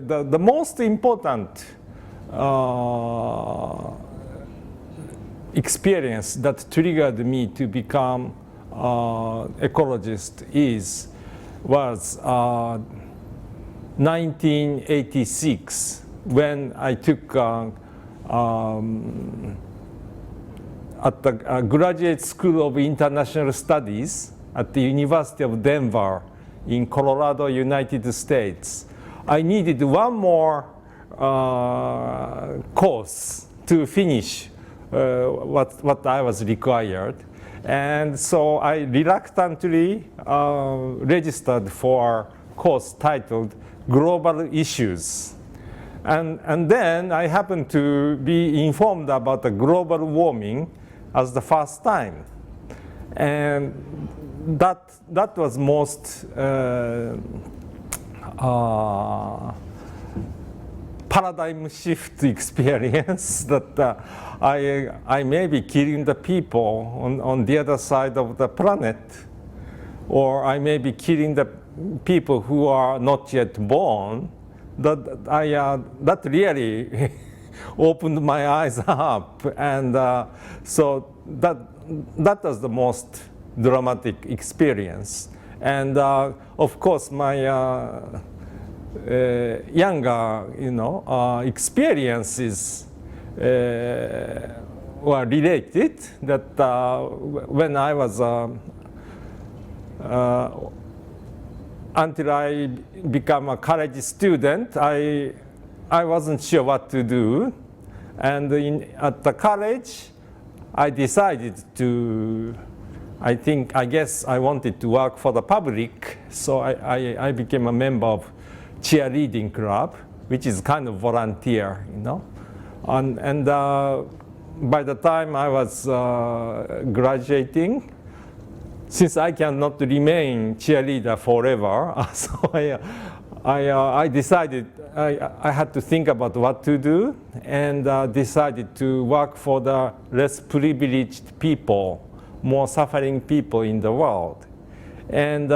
the most important experience that triggered me to become ecologist was 1986 when I took at the Graduate School of International Studies at the University of Denver in Colorado, United States. I needed one more course to finish what I was required. And so I reluctantly registered for a course titled Global Issues. And then I happened to be informed about the global warming as the first time. And that was most paradigm shift experience that I may be killing the people on the other side of the planet, or I may be killing the people who are not yet born. That really opened my eyes up, and so that was the most dramatic experience. And of course, my younger, experiences were related. That when I was until I became a college student, I wasn't sure what to do, and at the college, I decided to. I guess I wanted to work for the public, so I became a member of cheerleading club, which is kind of volunteer, And by the time I was graduating, since I cannot remain cheerleader forever, so I decided I had to think about what to do, and decided to work for the less privileged people, more suffering people in the world. And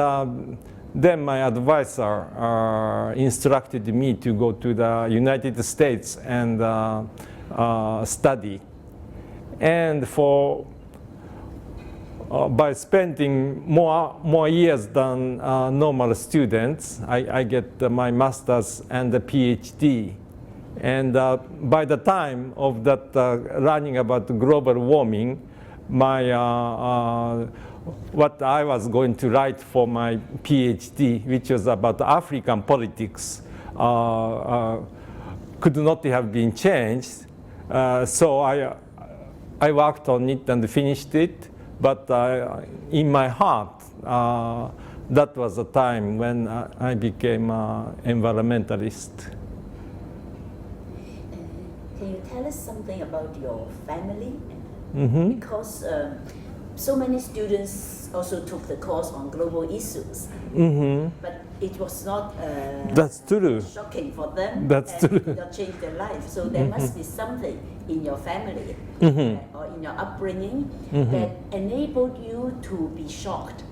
then my advisor instructed me to go to the United States and study. And by spending more years than normal students, I get my master's and the PhD. And by the time of that learning about global warming, my what I was going to write for my PhD, which was about African politics, could not have been changed. So I worked on it and finished it. But in my heart, that was the time when I became an environmentalist. Can you tell us something about your family? Mm-hmm. Because so many students also took the course on global issues, mm-hmm. but it was not That's true. shocking for them. That's true. It did not change their life. So there must be something in your family mm-hmm. or in your upbringing mm-hmm. that enabled you to be shocked.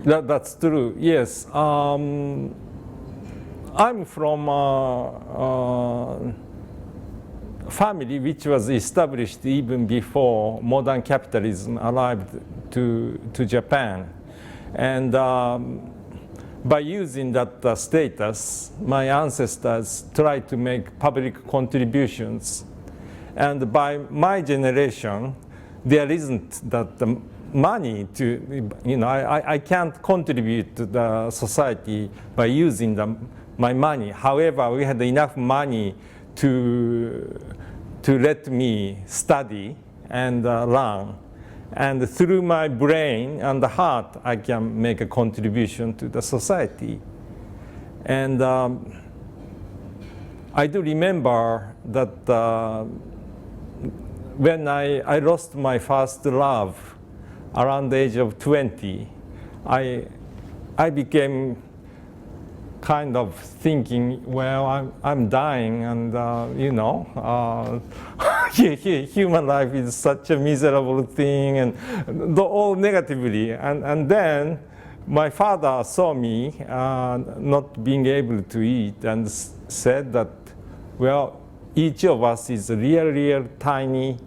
That's true, yes. I'm from family which was established even before modern capitalism arrived to Japan. And by using that status, my ancestors tried to make public contributions. And by my generation, there isn't that money to, I can't contribute to the society by using my money. However, we had enough money to let me study and learn. And through my brain and the heart, I can make a contribution to the society. And I do remember that when I lost my first love around the age of 20, I became kind of thinking, well, I'm dying, and human life is such a miserable thing, and all negatively. And then my father saw me not being able to eat and said that, well, each of us is a real tiny,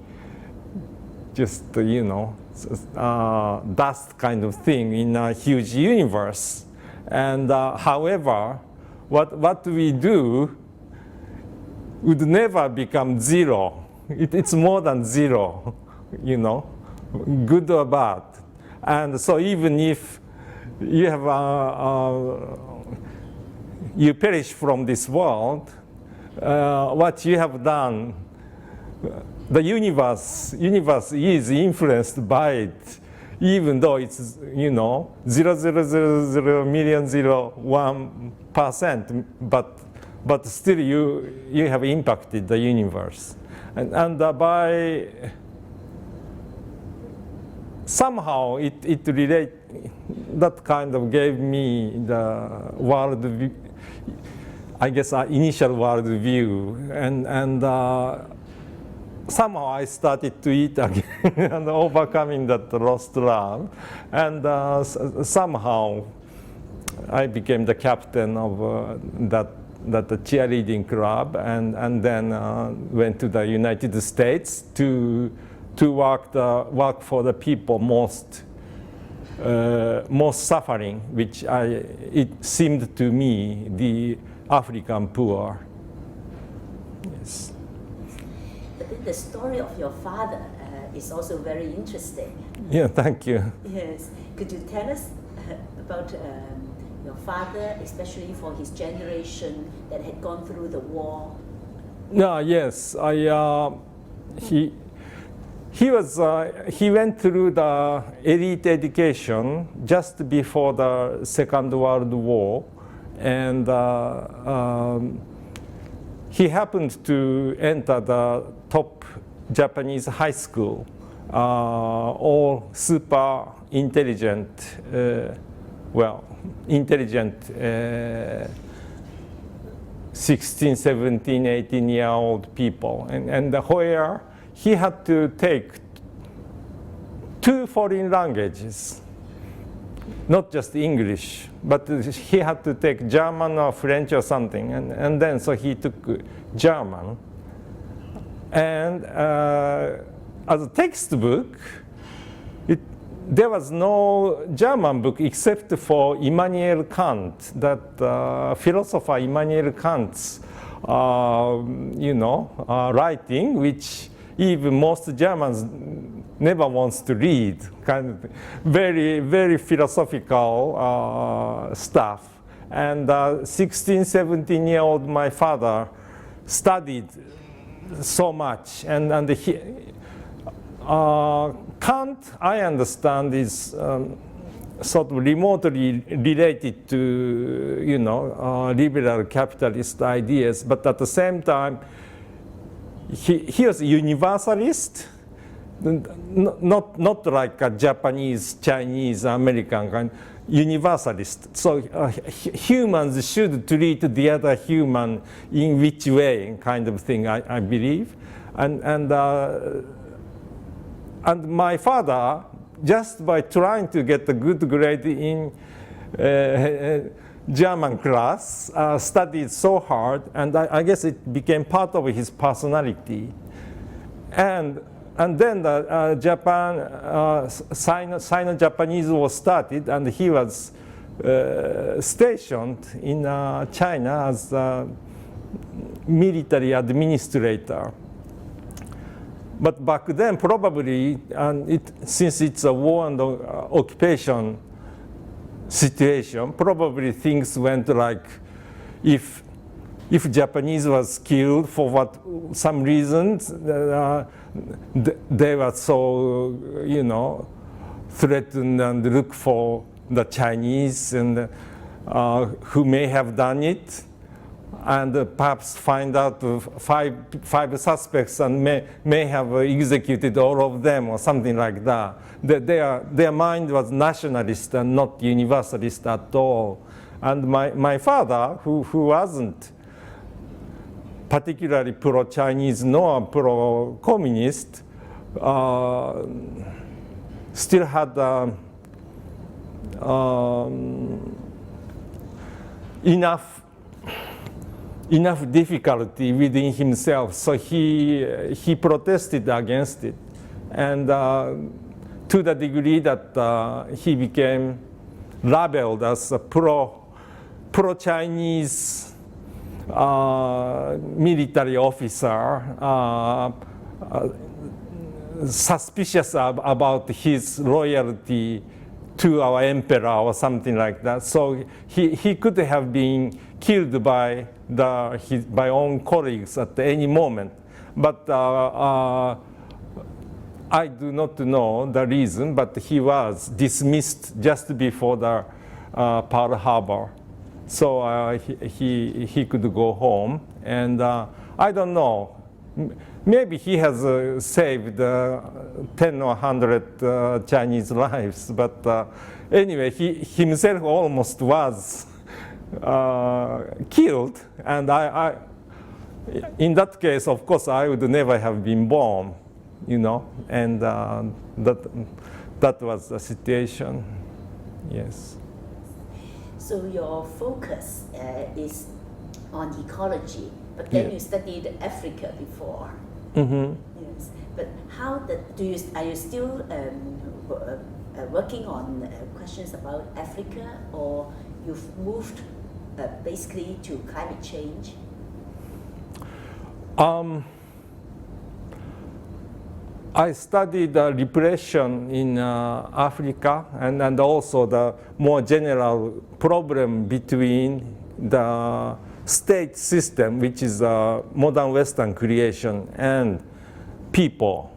just, dust kind of thing in a huge universe. And however, what we do would never become zero. It's more than zero, good or bad. And so even if you have you perish from this world, what you have done, the universe is influenced by it, even though it's 0.000001%, but still you have impacted the universe, and by somehow it relate, that kind of gave me the world view, I guess initial world view, and somehow I started to eat again and overcoming that lost love, and somehow I became the captain of that cheerleading club, and then went to the United States to work for the people most suffering, which it seemed to me the African poor. Yes. The story of your father is also very interesting. Yeah, thank you. Yes. Could you tell us about your father, especially for his generation that had gone through the war? Yes, he went through the elite education just before the Second World War, and he happened to enter the top Japanese high school, all super intelligent, intelligent 16, 17, 18-year-old people, and where he had to take 2 foreign languages, not just English, but he had to take German or French or something, and then so he took German. And as a textbook, there was no German book except for Immanuel Kant, that philosopher Immanuel Kant's writing, which even most Germans never wants to read, kind of very, very philosophical stuff. And 16, 17-year-old my father studied so much, and he, Kant, I understand, is sort of remotely related to liberal capitalist ideas, but at the same time he was a universalist, not like a Japanese, Chinese, American kind, universalist. So humans should treat the other human in which way, kind of thing, I believe. And my father, just by trying to get a good grade in German class, studied so hard, and I guess it became part of his personality. And then the Sino-Japanese War started, and he was stationed in China as a military administrator. But back then, probably, since it's a war and occupation situation, probably things went like, if Japanese was killed for some reasons, they were so, threatened and look for the Chinese and who may have done it, and perhaps find out five suspects and may have executed all of them or something like that. Their mind was nationalist and not universalist at all. And my father, who wasn't particularly pro-Chinese nor pro-communist, still had enough difficulty within himself, so he protested against it, and to the degree that he became labeled as a pro-Chinese military officer, suspicious about his loyalty to our emperor or something like that. So he could have been killed by by own colleagues at any moment. But I do not know the reason, but he was dismissed just before the Pearl Harbor. So he could go home, and I don't know. Maybe he has saved 10 or 100 Chinese lives, but anyway, he himself almost was killed, and in that case, of course, I would never have been born, and that was the situation. Yes. So your focus is on ecology, but then you studied Africa before. Mm-hmm. Yes. But are you still working on questions about Africa, or you've moved basically to climate change? I studied repression in Africa, and also the more general problem between the state system, which is a modern Western creation, and people.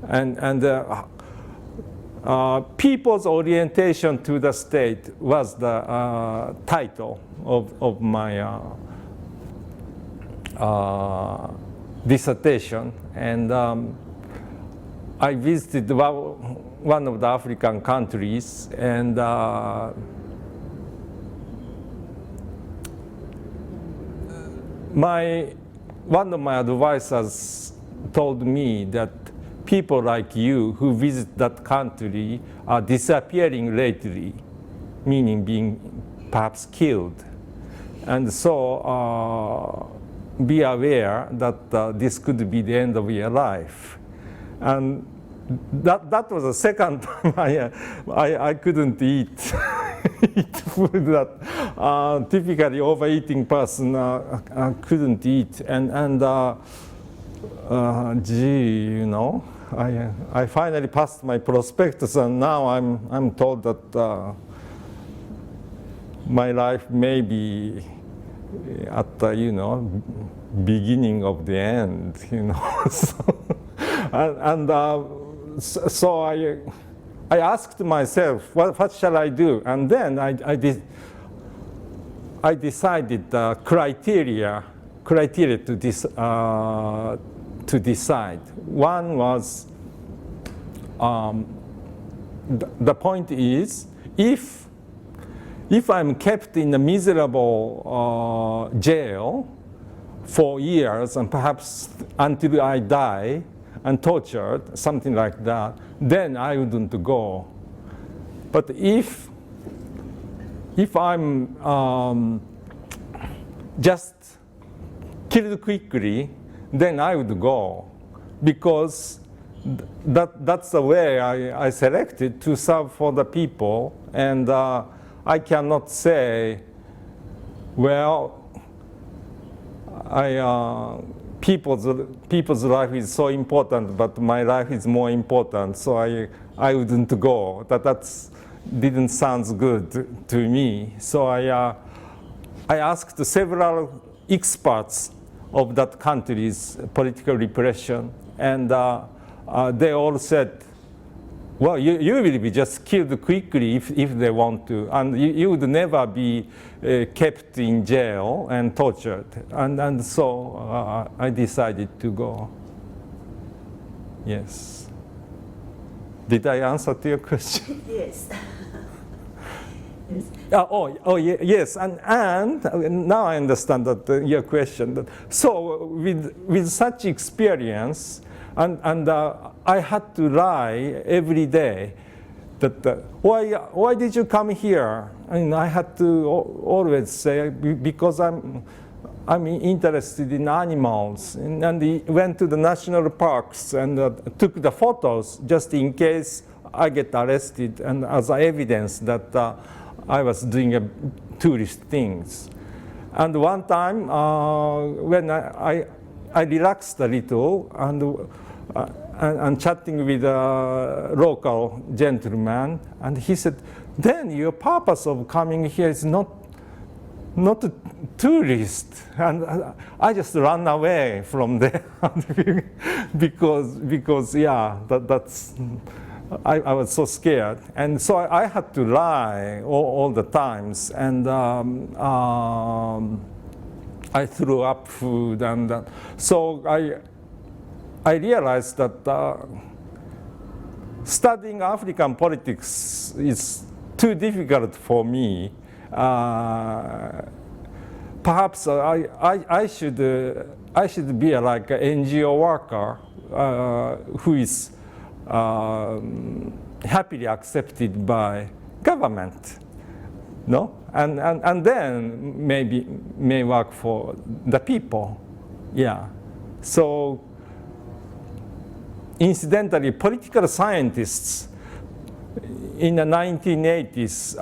And people's orientation to the state was the title of my dissertation. And I visited one of the African countries, and one of my advisors told me that people like you who visit that country are disappearing lately, meaning being perhaps killed. And so be aware that this could be the end of your life. And that was the second time I couldn't eat food that typically overeating person couldn't eat. And I finally passed my prospectus, and now I'm told that my life may be at the beginning of the end, So I asked myself, what shall I do? And then I decided the criteria to decide. One was, the point is, if I'm kept in a miserable jail for years, and perhaps until I die, and tortured, something like that, then I wouldn't go. But if I'm just killed quickly, then I would go, because that's the way I selected to serve for the people, and I cannot say, well, people's life is so important, but my life is more important, so I wouldn't go. That didn't sound good to me. So I asked several experts of that country's political repression, and they all said, well, you will be just killed quickly if they want to, and you would never be kept in jail and tortured. And so I decided to go. Yes. Did I answer to your question? Yes. Yes. Yes, and now I understand that your question. So with such experience, and I had to lie every day that why did you come here? And I had to always say, because I'm interested in animals, and he went to the national parks and took the photos just in case I get arrested and as evidence that I was doing tourist things. And one time when I relaxed a little and chatting with a local gentleman, and he said, then your purpose of coming here is not a tourist. And I just ran away from there because yeah, that's, I was so scared. And so I had to lie all the times. And I threw up food. And so I realized that studying African politics is too difficult for me. Perhaps I should be like an NGO worker who is happily accepted by government, no? And then maybe may work for the people, yeah. So incidentally, political scientists in the 1980s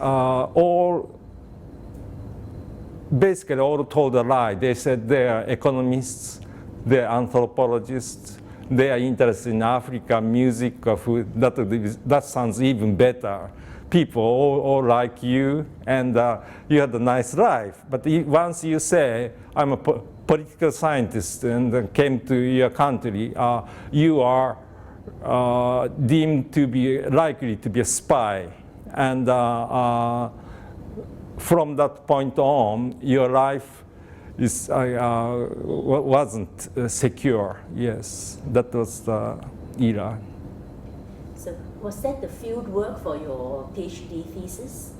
basically all told a lie. They said they are economists, they are anthropologists, they are interested in Africa, music, or food. That sounds even better. People all like you, and you had a nice life. But once you say, I'm a political scientist and came to your country, you are deemed to be likely to be a spy. And from that point on, your life wasn't secure. Yes, that was the era. So was that the field work for your PhD thesis?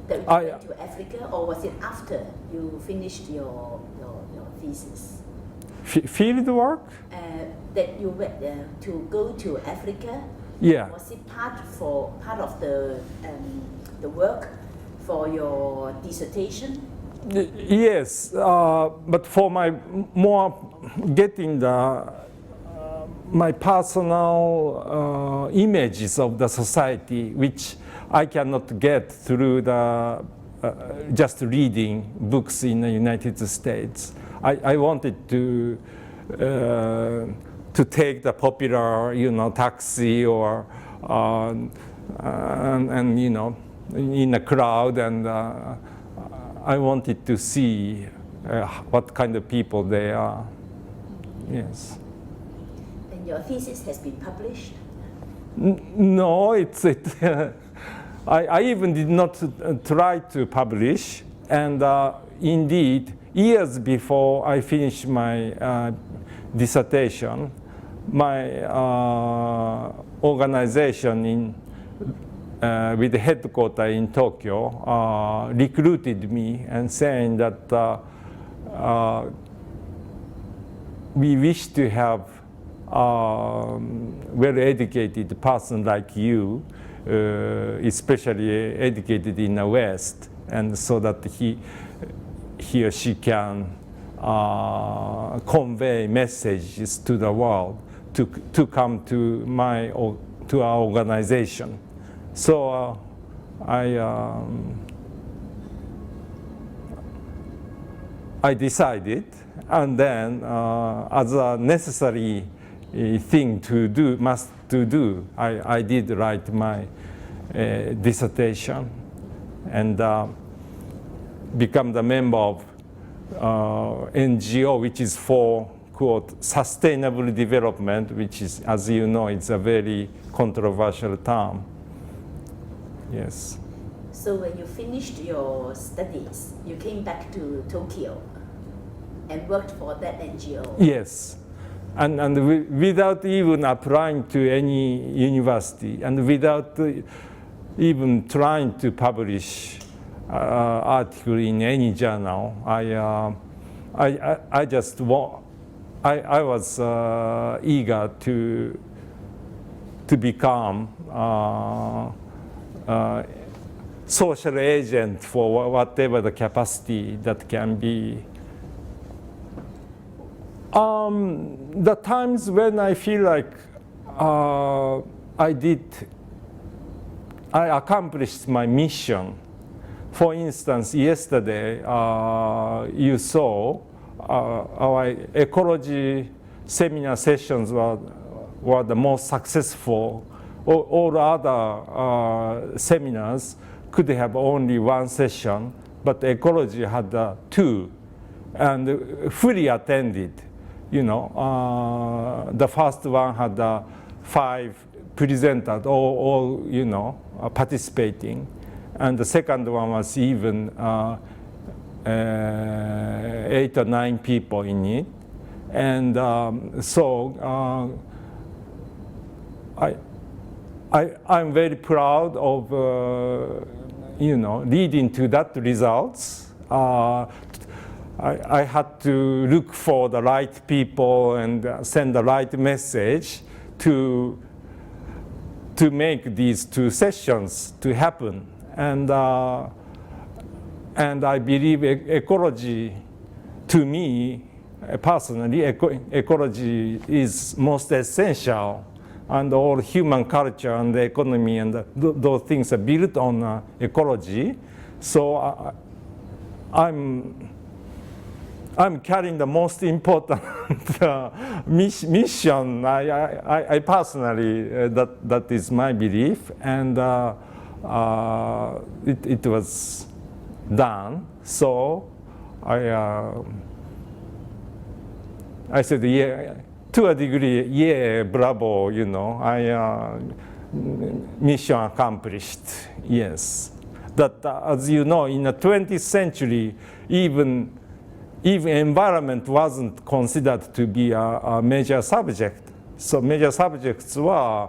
That you went to Africa, or was it after you finished your thesis? Field work? That you went to go to Africa. Yeah. Was it part of the work for your dissertation? Yes, but for my more getting my personal images of the society, which I cannot get through just reading books in the United States. I wanted to take the popular, taxi or and in a crowd, and I wanted to see what kind of people they are. Yes. And your thesis has been published? No, I even did not try to publish, and indeed, years before I finished my dissertation, my organization with the headquarters in Tokyo recruited me and saying that we wish to have well-educated person like you, especially educated in the West, and so that he or she can convey messages to the world to come to our organization. So I decided, and then as a necessary thing to do, I did write my dissertation and become the member of NGO, which is for, quote, sustainable development, which is, as you know, it's a very controversial term. Yes. So when you finished your studies, you came back to Tokyo and worked for that NGO? Yes. And without even applying to any university, and without even trying to publish article in any journal, I was eager to to become social agent for whatever the capacity that can be. The times when I feel like I accomplished my mission. For instance, yesterday you saw our ecology seminar sessions were the most successful. All other seminars could have only one session, but ecology had two, and fully attended. You know, the first one had 5 presenters, all you know, participating, and the second one was even 8 or 9 people in it, and I'm very proud of you know, leading to that results. I had to look for the right people and send the right message to make these 2 sessions to happen. And I believe ecology, to me personally, ecology is most essential. And all human culture and the economy and those things are built on ecology. So I'm carrying the most important mission. I personally, that is my belief, and it was done. So I said, yeah, to a degree, yeah, bravo, you know, mission accomplished, yes. That, as you know, in the 20th century, even environment wasn't considered to be a major subject. So major subjects were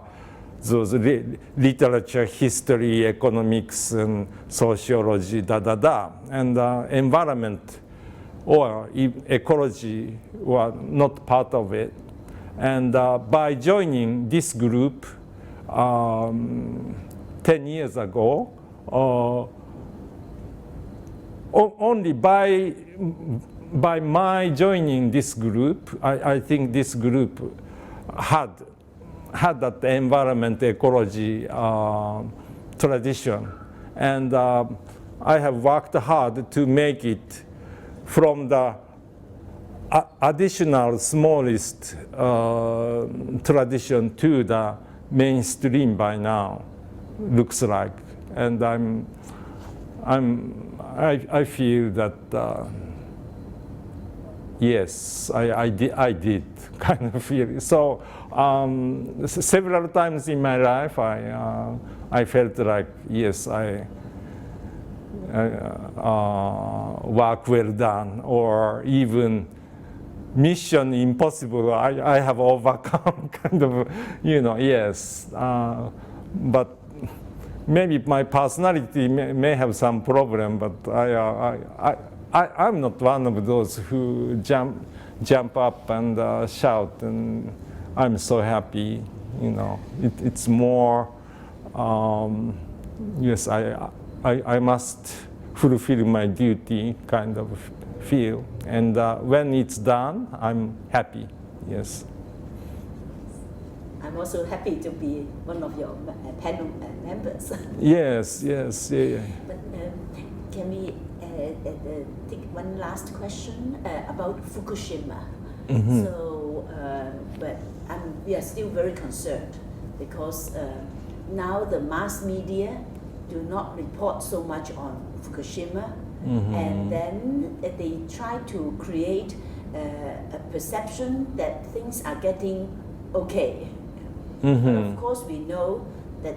those literature, history, economics, and sociology, and environment or ecology were not part of it. And by joining this group 10 years ago, only by my joining this group, I think this group had that environment ecology tradition. And I have worked hard to make it from the additional smallest tradition to the mainstream by now, looks like. And I feel that yes, I did kind of feel it. So several times in my life, I felt like yes, I work well done, or even mission impossible, I have overcome, kind of, you know, yes. But maybe my personality may have some problem, but I'm not one of those who jump up and shout, and I'm so happy, you know. It's more, yes, I must fulfill my duty, kind of feel. And when it's done, I'm happy, yes. I'm also happy to be one of your panel members. Yes, yes, yeah. But can we take one last question about Fukushima? Mm-hmm. So, but we are still very concerned because now the mass media do not report so much on Fukushima, mm-hmm. and then they try to create a perception that things are getting okay. Mm-hmm. But of course, we know that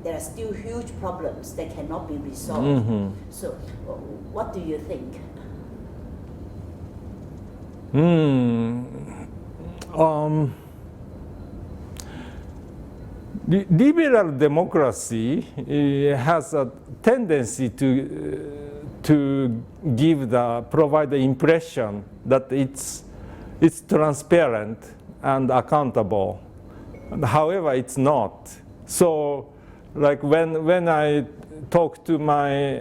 there are still huge problems that cannot be resolved. Mm-hmm. So, what do you think? Liberal democracy has a tendency to provide the impression that it's transparent and accountable. However, it's not. So, like when I talk to my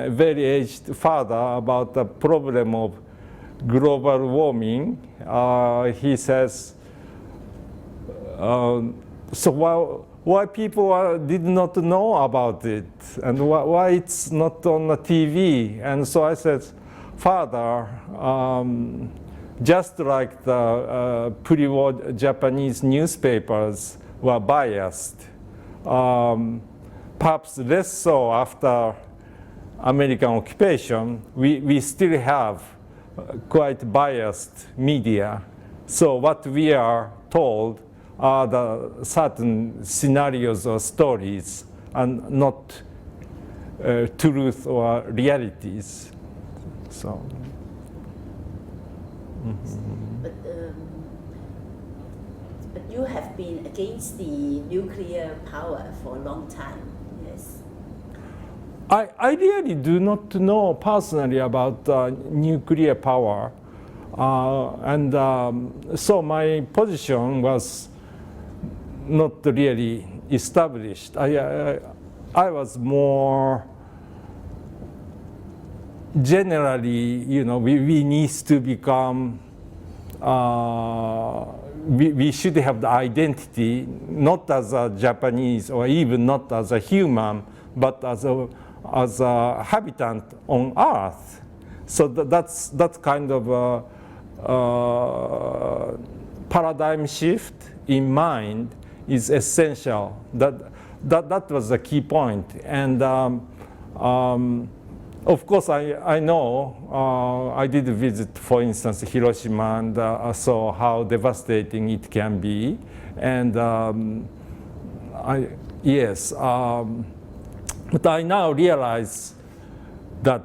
very aged father about the problem of global warming, he says, so why people did not know about it, and why it's not on the TV? And so I said, Father, just like the pre-war Japanese newspapers were biased, perhaps less so after American occupation, we still have quite biased media. So what we are told are the certain scenarios or stories and not truth or realities. So. But you have been against the nuclear power for a long time, yes? I really do not know personally about nuclear power. So my position was not really established. I was more generally, we need to become, we should have the identity, not as a Japanese or even not as a human, but as a habitant on Earth. So that's kind of a paradigm shift in mind is essential. That was the key point. And of course, I know I did visit, for instance, Hiroshima, and saw how devastating it can be. And but I now realize that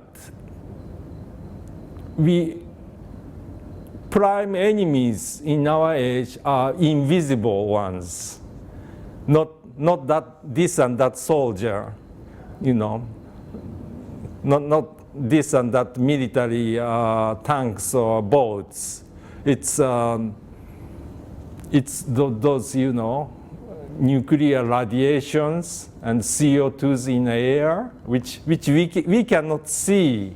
prime enemies in our age are invisible ones, not that this and that soldier, not this and that military tanks or boats. It's those nuclear radiations and CO2s in the air, which we cannot see,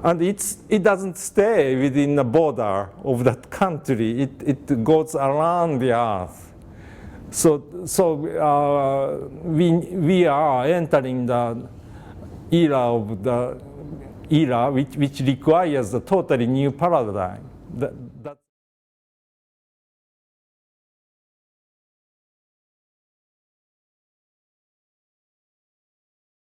and it doesn't stay within the border of that country. It goes around the earth. So we are entering the era which requires a totally new paradigm.